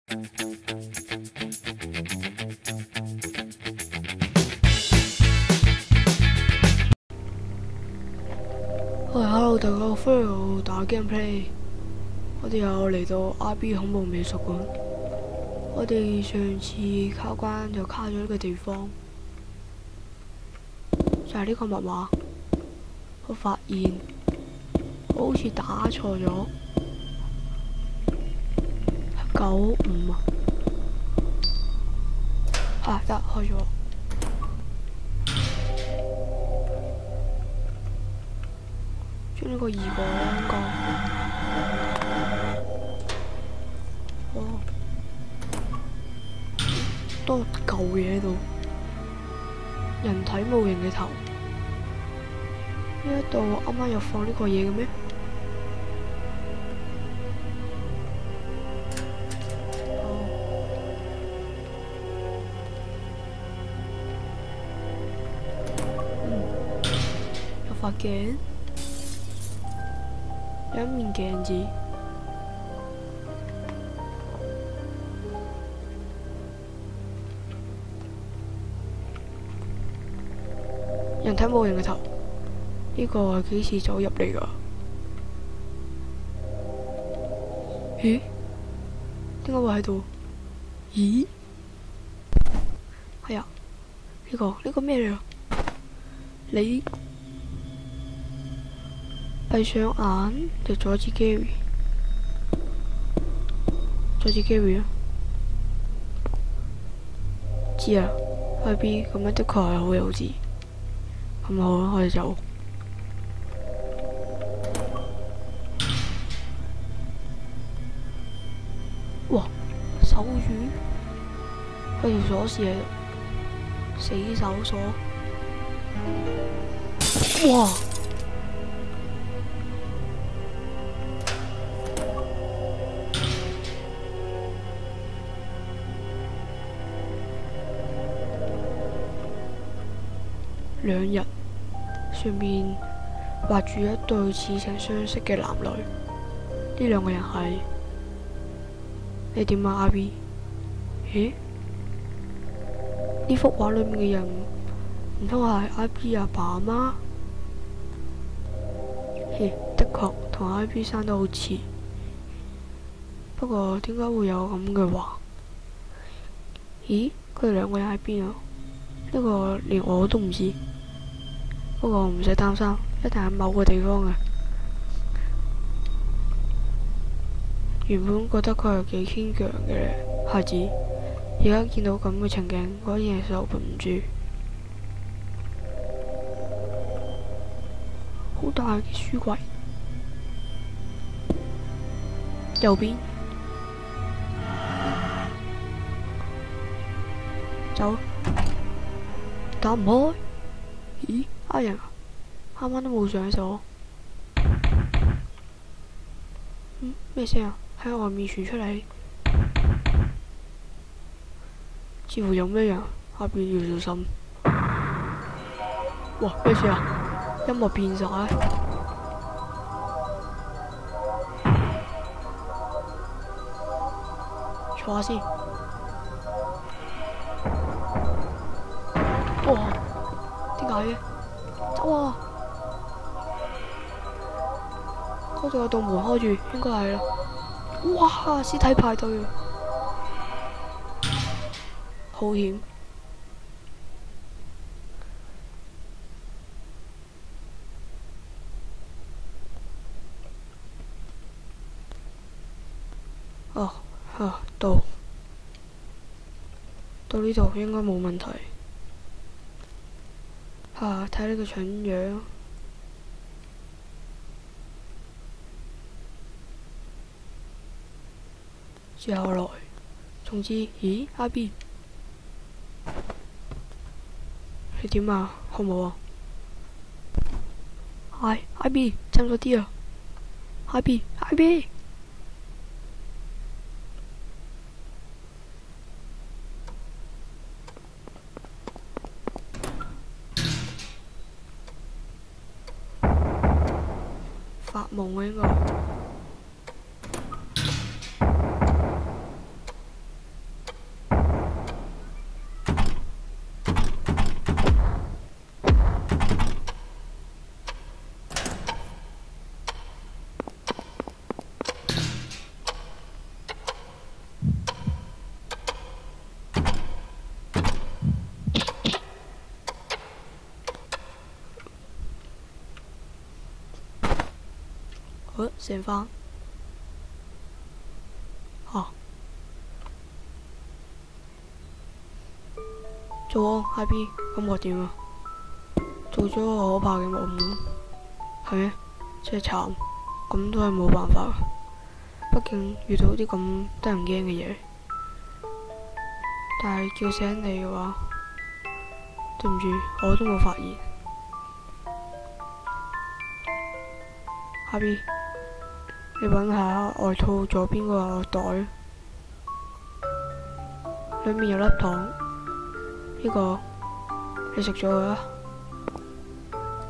喂，hello，大家好，歡迎打 gameplay。我哋又嚟到 RB 恐怖美術館。我哋上次卡關就卡咗呢個地方，就係呢個密碼。我發現我好似打錯咗95啊！得開咗。將呢個移過香港。哦，多嚿嘢喺度，人體模型嘅頭。呢一度啱啱有放呢個嘢嘅咩？有塊鏡，有一面鏡子。人體模型嘅頭，呢個係幾時走入嚟㗎？咦？點解會喺度？咦？係啊，呢個咩嚟啊？你閉上眼就阻止 Gary， 阻止 Gary 啊！知啊 ，IB 咁樣的確係好幼稚。咁好啦，我哋走。哇！手語，佢條鎖匙喺度，死手鎖。哇！兩人上面畫住一對似曾相識嘅男女，呢兩個人係你點啊？阿 B？ 咦？呢幅畫裏面嘅人唔通係阿 B 阿爸阿媽？咦，的確同阿 B 生得好似，不過點解會有咁嘅畫？咦？佢哋兩個人喺邊啊？呢個連我都唔知。不過唔使擔心，一定喺某個地方嘅。原本覺得佢係幾堅強嘅孩子，而家見到咁嘅情景，果然係受唔住。好大嘅書櫃，右邊，走，打唔開。咦？呃人啊！啱啱都冇上鎖。咩聲啊？喺外面傳出嚟，似乎有咩人，下邊要小心。哇！咩事啊？音樂變晒。坐下先。哇！點解嘅？走啊！嗰度有道門開住，應該係啦。哇！屍體派對啊！好險！哦，到呢度應該冇問題。睇呢個蠢樣。接下來，總之，咦，阿 B， 你點啊？好唔好啊？阿 B， 差咗啲啊！阿 B， 發夢啊應該。醒翻。嚇！做啊 ，IB，咁我點啊？做咗個可怕嘅噩夢，係咩？真係慘，咁都係冇辦法。畢竟遇到啲咁得人驚嘅嘢，但係叫醒你嘅話，對唔住，我都冇發現。IB，你揾下外套左邊個袋，裏面有粒糖，呢個你食咗佢啦。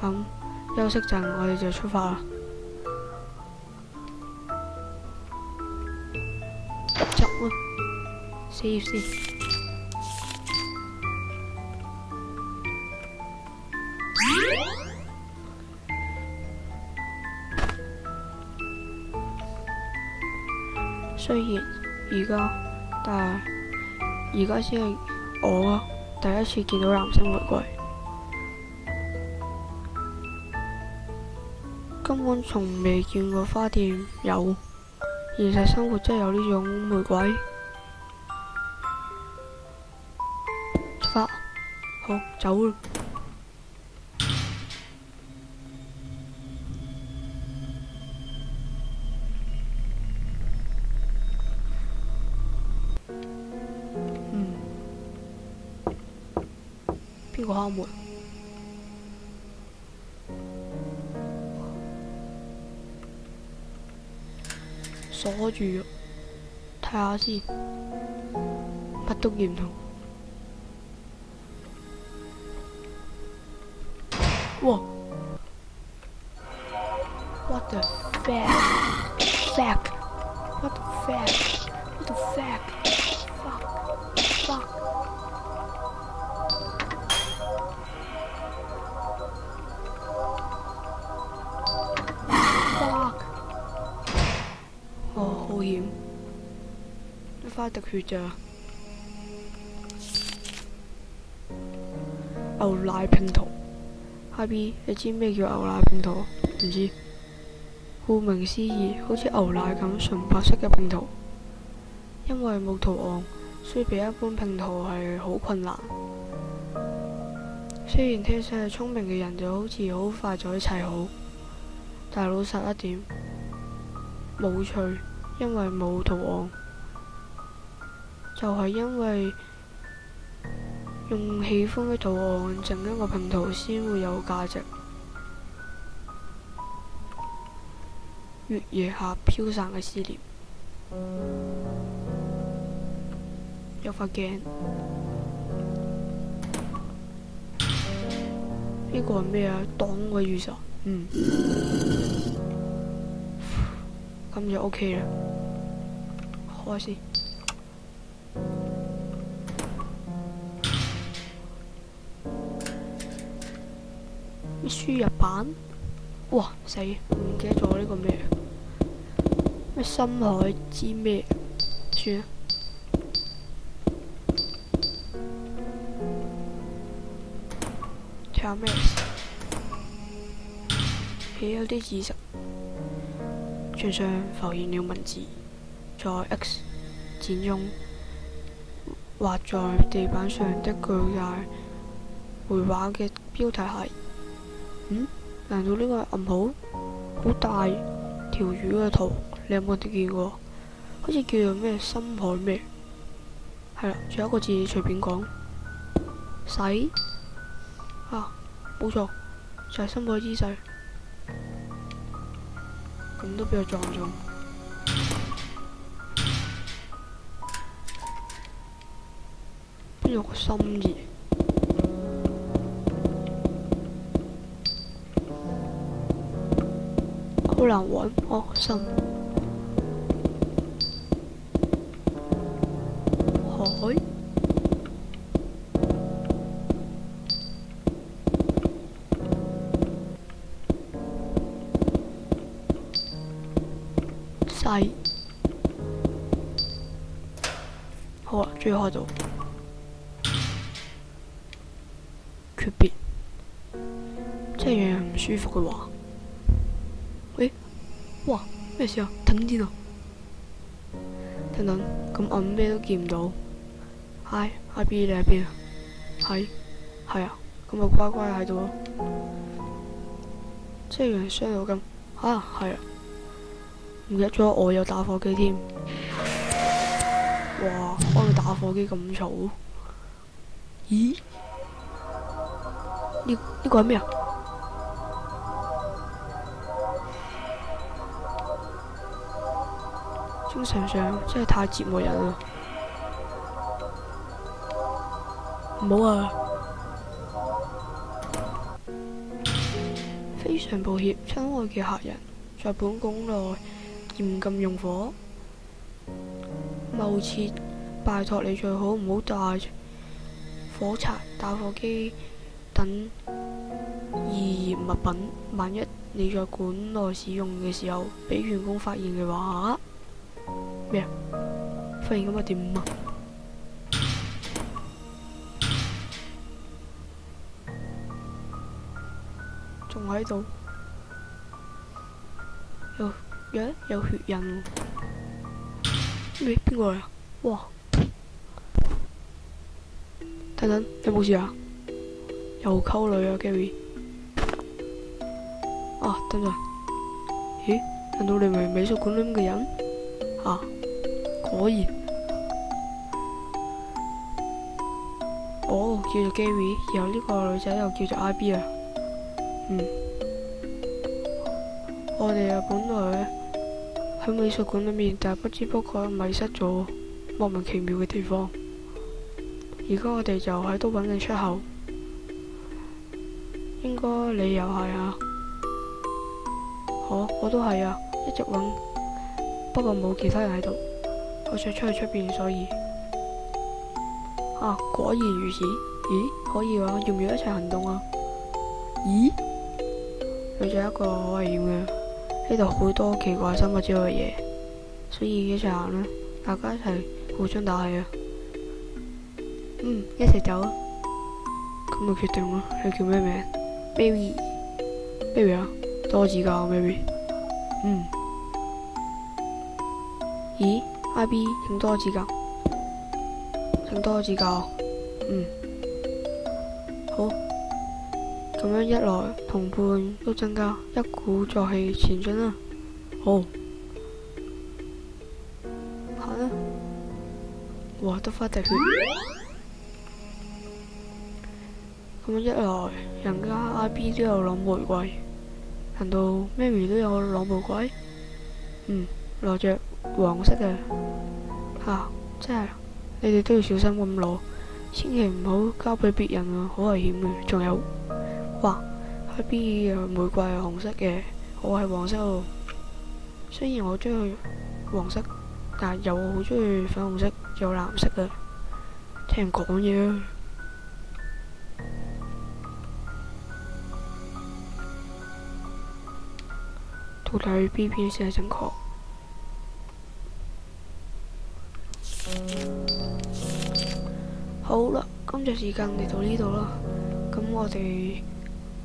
咁休息陣，我哋就出發啦。執啊，save先。雖然但係而家先係我第一次見到藍色玫瑰。根本從未見過花店有，現實生活真係有呢種玫瑰。出發，好，走啦。邊個敲門？鎖住，睇下先，乜都見唔到。哇 ！What the fuck? What the fuck? What the fuck? Fuck! 哦，好險！一花滴血咋？牛奶拼圖 ，IB，你知咩叫牛奶拼圖？唔知。顧名思義，好似牛奶咁純白色嘅拼圖。因為冇圖案，所以比一般拼圖係好困難。雖然聽上係聰明嘅人就好似好快就可以砌好，但係老實一點，冇趣，因為冇圖案，就係因為用喜歡嘅圖案整一個拼圖先會有價值。月夜下飄散嘅思念，有塊鏡，呢個係咩啊？擋嘅雨傘，咁就 OK 啦，開先。咩輸入版？哇死！唔記得咗呢個咩？咩深海之咩？算啦。睇下咩？有啲字實。牆上浮現了文字，在 X 展中畫在地板上的巨大繪畫嘅標題係：難道呢個係暗號？好大條魚嘅圖，你有冇見過？好似叫做咩深海咩？係啦，仲有一個字隨便講，洗啊，冇錯，就係深海之勢。咁都俾我撞中，邊有個心字？好難揾哦，心海細，好啦，終於開到訣別，即係讓人唔舒服嘅話，喂，哇，咩事啊？停電啊！等等，咁我咩都見唔到。Hi，IB 你喺邊啊？係啊，咁咪乖乖喺度咯。即係原來傷到咁係啊，唔記得咗我有打火機添。哇，幫你打火機咁嘈？咦？呢個係咩啊？精神上真係太折磨人啦！唔好啊！非常抱歉，親愛嘅客人，在本宮內嚴禁用火，貿切拜託你最好唔好帶火柴、打火機等易燃物品。萬一你在館內使用嘅時候，俾員工發現嘅話，咩啊？發現咁咪點啊？仲喺度，有血印喎。邊個嚟啊？哇！等等，你冇事啊？又溝女啊 ，Gary。等陣，咦？難道你咪美術館裏面嘅人？果然。叫做 Gary，然後呢個女仔又叫做 IB 啊。我哋本來喺美術館裏面，但係不知不覺迷失咗莫名其妙嘅地方。而家我哋就喺度揾緊出口，應該你又係啊？我都係啊，一直揾，不過冇其他人喺度，我想出去出邊，所以果然如此。咦，可以啊，要唔要一齊行動啊？咦，女仔一個好危險嘅，呢度好多奇怪生物之類嘅嘢，所以一齊行啦，大家一齊互相打氣啊！一齊走啊！咁就決定啦。你叫咩名 ？Baby 啊，多指教 Baby。咦 ，IB 請多指教，請多指教。好。咁樣一來，同伴都增加，一鼓作氣前進啦。好，行啦。哇，得返滴血。咁樣一來，人家 IB 都有攞玫瑰，難道媽咪都有攞玫瑰？攞着黃色嘅。真係，你哋都要小心咁攞，千祈唔好交俾別人啊，好危險嘅。仲有。IB 玫瑰係紅色嘅，我係黃色喎。雖然我中意黃色，但係又好中意粉紅色，有藍色嘅。聽人講嘢啊！到底 邊先係正確？好啦，今集時間嚟到呢度啦，咁我哋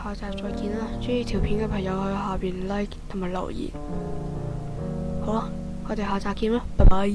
下集再見啦！中意條片嘅朋友喺下邊 like 同埋留言。好啦，我哋下集見啦，拜拜。